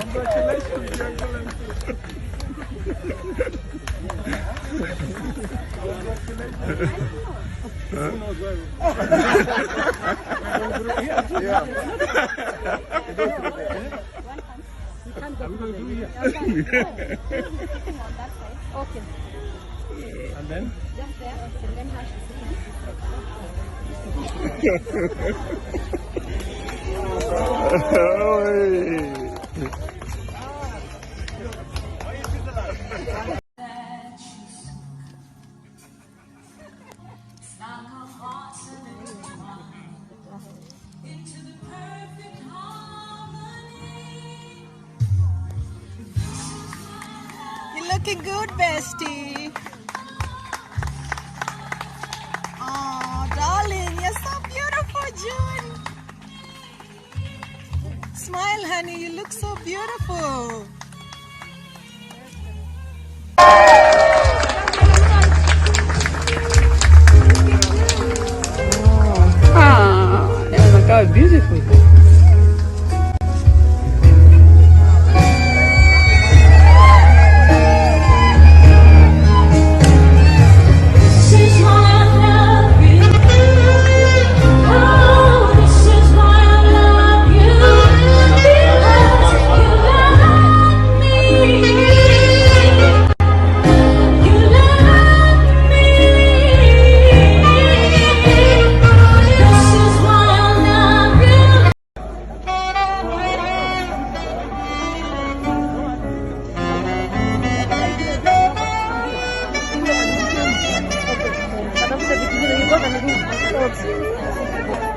Congratulations, Congratulations. Okay. And then? Just there. And then hash You're looking good, bestie. Oh, darling, you're so beautiful, June. Smile, honey, you look so beautiful. Oh my God, beautiful. Thank you.